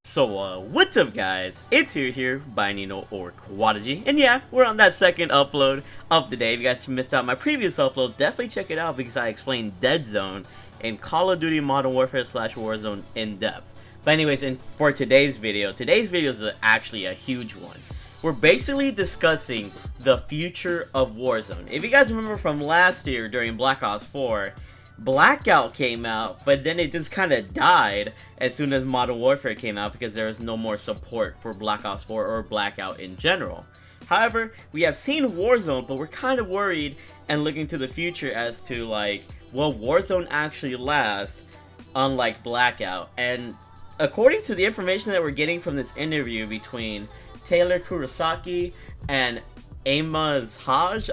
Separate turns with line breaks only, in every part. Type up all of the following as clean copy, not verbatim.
So what's up guys, it's here, Bayanino or Quadigy, and yeah, we're on that second upload of the day. If you guys missed out my previous upload, definitely check it out because I explained DEADZONE in Call of Duty Modern Warfare / Warzone in depth. But anyways, for today's video is actually a huge one. We're basically discussing the future of Warzone. If you guys remember from last year during Black Ops 4, Blackout came out, but then it just kind of died as soon as Modern Warfare came out because there was no more support for Black Ops 4 or Blackout in general. However, we have seen Warzone, but we're kind of worried and looking to the future as to like, will Warzone actually last unlike Blackout? And according to the information that we're getting from this interview between Taylor Kurosaki and Amos Haj,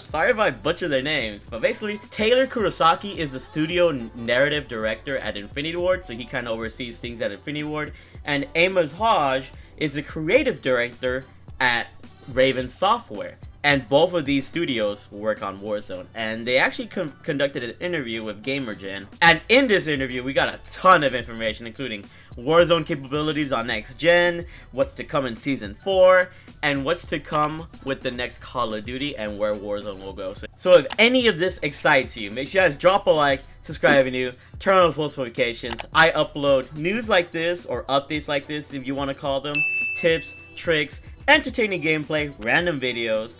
sorry if I butcher their names, but basically Taylor Kurosaki is the studio narrative director at Infinity Ward, so he kind of oversees things at Infinity Ward, and Amos Haj is the creative director at Raven Software, and both of these studios work on Warzone, and they actually conducted an interview with GamerGen, and in this interview we got a ton of information including Warzone capabilities on next gen, what's to come in Season 4, and what's to come with the next Call of Duty and where Warzone will go. So if any of this excites you, make sure you guys drop a like, subscribe if you're new, turn on post notifications. I upload news like this, or updates like this if you want to call them, tips, tricks, entertaining gameplay, random videos.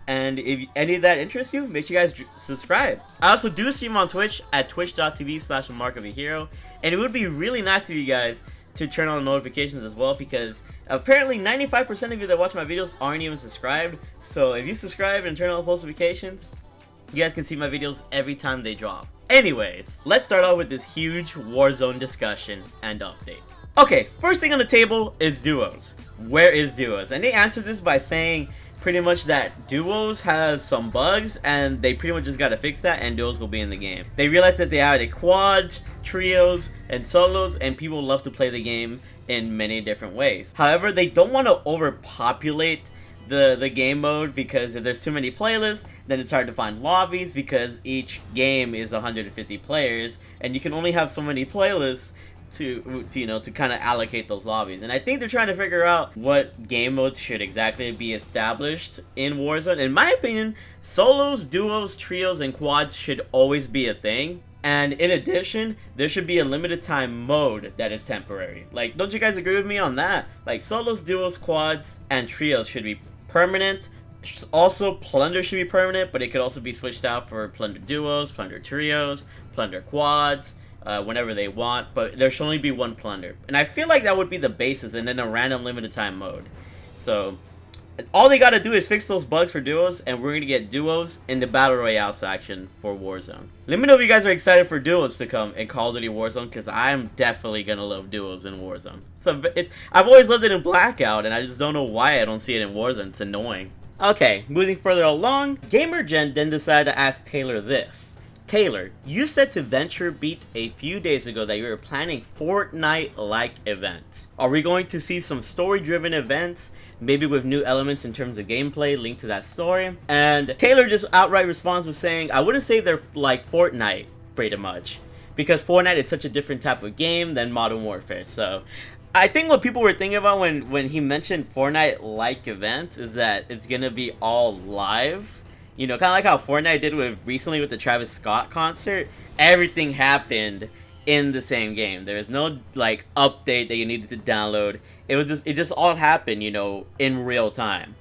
And if any of that interests you, make sure you guys subscribe. I also do stream on Twitch at twitch.tv/TheMarkOfAHero. And it would be really nice of you guys to turn on notifications as well, because apparently 95% of you that watch my videos aren't even subscribed. So if you subscribe and turn on post notifications, you guys can see my videos every time they drop. Anyways, let's start off with this huge Warzone discussion and update. Okay, first thing on the table is duos. Where is duos? And they answered this by saying pretty much that duos has some bugs and they pretty much just gotta fix that and duos will be in the game. They realized that they added quads, trios, and solos, and people love to play the game in many different ways. However, they don't want to overpopulate the game mode, because if there's too many playlists, then it's hard to find lobbies because each game is 150 players and you can only have so many playlists to kind of allocate those lobbies. And I think they're trying to figure out what game modes should exactly be established in Warzone. In my opinion, solos, duos, trios, and quads should always be a thing. And in addition, there should be a limited time mode that is temporary. Like, don't you guys agree with me on that? Like, solos, duos, quads, and trios should be permanent. Also, plunder should be permanent, but it could also be switched out for plunder duos, plunder trios, plunder quads, whenever they want, but there should only be one plunder. And I feel like that would be the basis, and then a random limited time mode. So all they gotta do is fix those bugs for duos, and we're gonna get duos in the Battle Royale section for Warzone. Let me know if you guys are excited for duos to come in Call of Duty Warzone, because I'm definitely gonna love duos in Warzone. I've always loved it in Blackout, and I just don't know why I don't see it in Warzone. It's annoying. Okay, moving further along, GamerGen then decided to ask Taylor this. Taylor, you said to VentureBeat a few days ago that you were planning Fortnite-like events. Are we going to see some story-driven events, maybe with new elements in terms of gameplay linked to that story? And Taylor just outright responds with saying, I wouldn't say they're like Fortnite, pretty much, because Fortnite is such a different type of game than Modern Warfare. So I think what people were thinking about when he mentioned Fortnite-like events is that it's gonna be all live. You know, kind of like how Fortnite did recently with the Travis Scott concert. Everything happened in the same game. There was no like update that you needed to download. It just all happened, you know, in real time.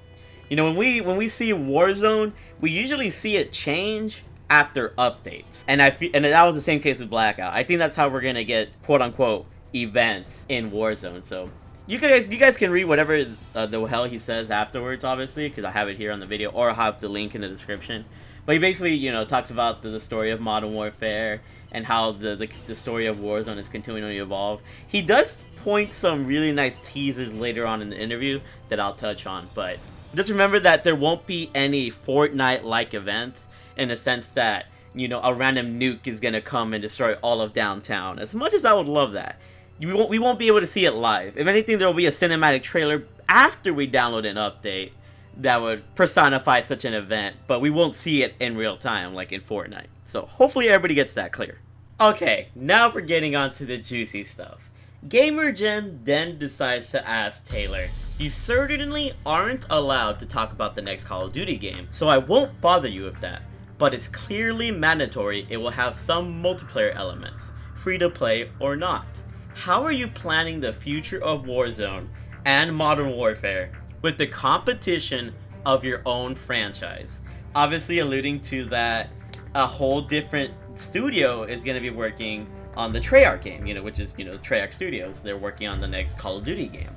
You know, when we see Warzone, we usually see it change after updates. And that was the same case with Blackout. I think that's how we're gonna get quote unquote events in Warzone. So you guys can read whatever the hell he says afterwards, obviously, because I have it here on the video, or I'll have the link in the description. But he basically, you know, talks about the story of Modern Warfare and how the story of Warzone is continuing to evolve. He does point some really nice teasers later on in the interview that I'll touch on, but just remember that there won't be any Fortnite-like events in the sense that, you know, a random nuke is gonna come and destroy all of downtown. As much as I would love that, we won't be able to see it live. If anything, there will be a cinematic trailer after we download an update that would personify such an event, but we won't see it in real time like in Fortnite. So hopefully everybody gets that clear. Okay, now we're getting on to the juicy stuff. GamerGen then decides to ask Taylor, "You certainly aren't allowed to talk about the next Call of Duty game, so I won't bother you with that. But it's clearly mandatory it will have some multiplayer elements, free to play or not. How are you planning the future of Warzone and Modern Warfare with the competition of your own franchise?" Obviously alluding to that a whole different studio is going to be working on the Treyarch game, which is, Treyarch Studios. They're working on the next Call of Duty game.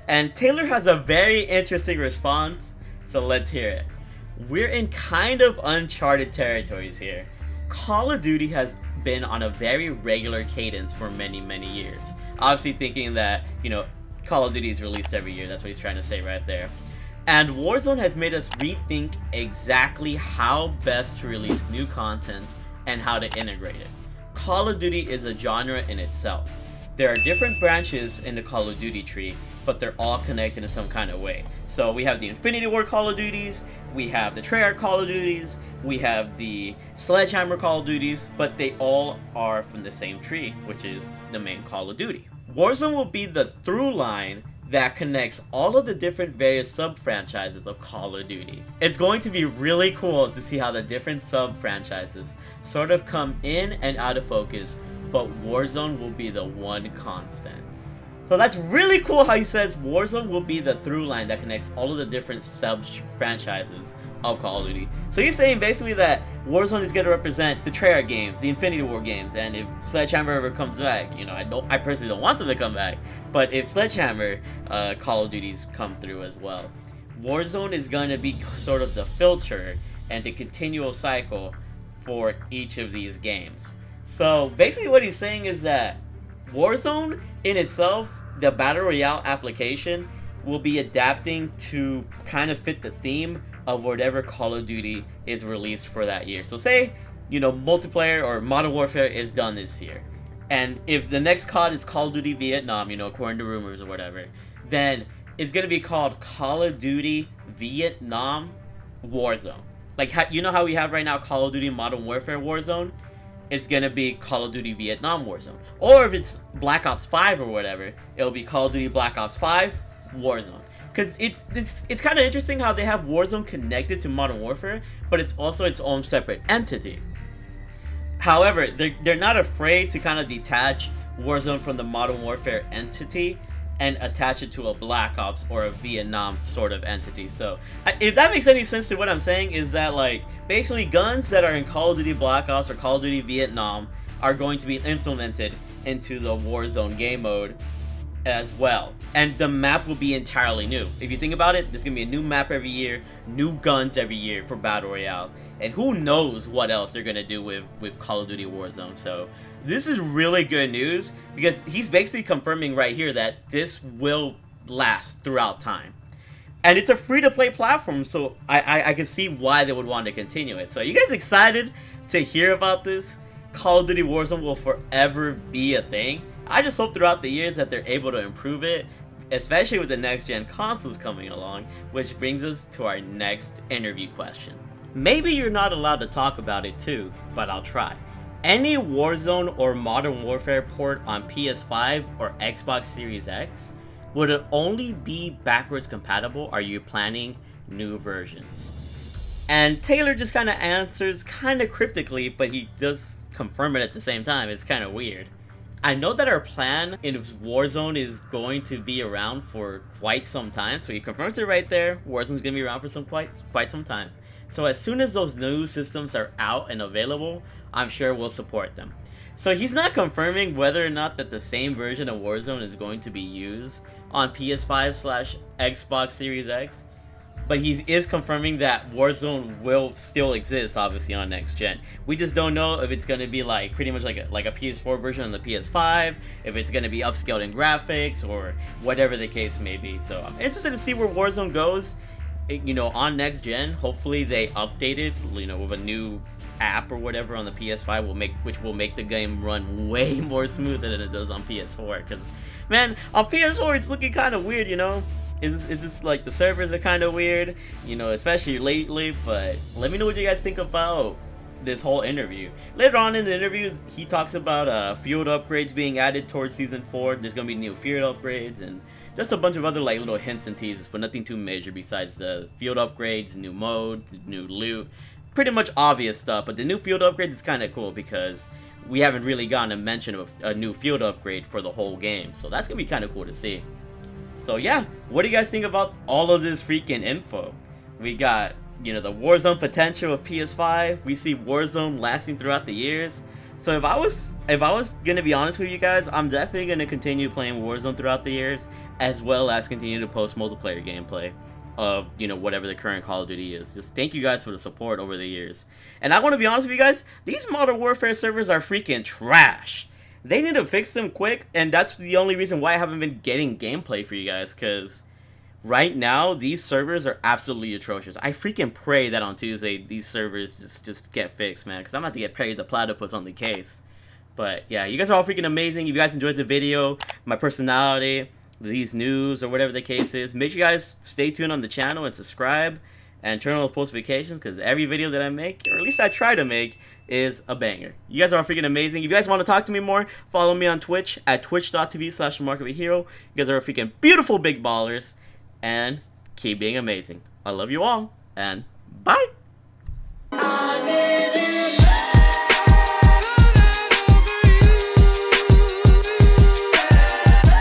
And Taylor has a very interesting response, so let's hear it. We're in kind of uncharted territories here. Call of Duty has been on a very regular cadence for many, many years. Obviously thinking that, Call of Duty is released every year. That's what he's trying to say right there. And Warzone has made us rethink exactly how best to release new content and how to integrate it. Call of Duty is a genre in itself. There are different branches in the Call of Duty tree, but they're all connected in some kind of way. So we have the Infinity Ward Call of Duties, we have the Treyarch Call of Duties, we have the Sledgehammer Call of Duties, but they all are from the same tree, which is the main Call of Duty. Warzone will be the through line that connects all of the different various sub-franchises of Call of Duty. It's going to be really cool to see how the different sub-franchises sort of come in and out of focus, but Warzone will be the one constant. So that's really cool how he says Warzone will be the through line that connects all of the different sub-franchises of Call of Duty. So he's saying basically that Warzone is going to represent the Treyarch games, the Infinity War games, and if Sledgehammer ever comes back, I personally don't want them to come back, but if Sledgehammer Call of Duties come through as well, Warzone is going to be sort of the filter and the continual cycle for each of these games. So basically what he's saying is that Warzone in itself, the Battle Royale application, will be adapting to kind of fit the theme of whatever Call of Duty is released for that year. So say, multiplayer or Modern Warfare is done this year. And if the next COD is Call of Duty Vietnam, according to rumors or whatever, then it's going to be called Call of Duty Vietnam Warzone. Like, how we have right now Call of Duty Modern Warfare Warzone? It's going to be Call of Duty Vietnam Warzone. Or if it's Black Ops 5 or whatever, it'll be Call of Duty Black Ops 5 Warzone. Because it's kind of interesting how they have Warzone connected to Modern Warfare, but it's also its own separate entity. However, they're not afraid to kind of detach Warzone from the Modern Warfare entity and attach it to a Black Ops or a Vietnam sort of entity. So, if that makes any sense to what I'm saying, is that like basically guns that are in Call of Duty Black Ops or Call of Duty Vietnam are going to be implemented into the Warzone game mode as well. And the map will be entirely new. If you think about it, there's going to be a new map every year, new guns every year for Battle Royale. And who knows what else they're going to do with Call of Duty Warzone. So this is really good news because he's basically confirming right here that this will last throughout time. And it's a free-to-play platform, so I can see why they would want to continue it. So are you guys excited to hear about this? Call of Duty Warzone will forever be a thing. I just hope throughout the years that they're able to improve it, especially with the next-gen consoles coming along, which brings us to our next interview question. Maybe you're not allowed to talk about it too, but I'll try. Any Warzone or Modern Warfare port on PS5 or Xbox Series X? Would it only be backwards compatible? Are you planning new versions? And Taylor just kind of answers kind of cryptically, but he does confirm it at the same time. It's kind of weird. I know that our plan in Warzone is going to be around for quite some time, so he confirms it right there. Warzone's going to be around for quite some time. So as soon as those new systems are out and available, I'm sure we'll support them. So he's not confirming whether or not that the same version of Warzone is going to be used on PS5/Xbox Series X, but he is confirming that Warzone will still exist, obviously, on next gen. We just don't know if it's going to be like pretty much like a PS4 version on the PS5, if it's going to be upscaled in graphics, or whatever the case may be. So I'm interested to see where Warzone goes, on next gen. Hopefully they update it, with a new app or whatever on the PS5 which will make the game run way more smoother than it does on PS4. Because, man, on PS4 it's looking kind of weird, It's just like the servers are kind of weird, especially lately. But let me know what you guys think about this whole interview. Later on in the interview, he talks about field upgrades being added towards Season 4. There's going to be new field upgrades and just a bunch of other like little hints and teasers, but nothing too major besides the field upgrades, new mode, new loot. Pretty much obvious stuff, but the new field upgrade is kind of cool because we haven't really gotten a mention of a new field upgrade for the whole game. So that's going to be kind of cool to see. So yeah, what do you guys think about all of this freaking info? We got, you know, the Warzone potential of PS5. We see Warzone lasting throughout the years. So if I was gonna be honest with you guys, I'm definitely gonna continue playing Warzone throughout the years, as well as continue to post multiplayer gameplay of, you know, whatever the current Call of Duty is. Just thank you guys for the support over the years. And I want to be honest with you guys, these Modern Warfare servers are freaking trash. They need to fix them quick, and that's the only reason why I haven't been getting gameplay for you guys, because right now, these servers are absolutely atrocious. I freaking pray that on Tuesday, these servers just get fixed, man, because I'm about to get paid the platypus on the case. But yeah, you guys are all freaking amazing. If you guys enjoyed the video, my personality, these news, or whatever the case is, make sure you guys stay tuned on the channel and subscribe and turn on those post notifications, because every video that I make, or at least I try to make, is a banger. You guys are freaking amazing. If you guys want to talk to me more, follow me on Twitch at twitch.tv/TheMarkOfAHero. You guys are freaking beautiful big ballers, and keep being amazing. I love you all, and bye!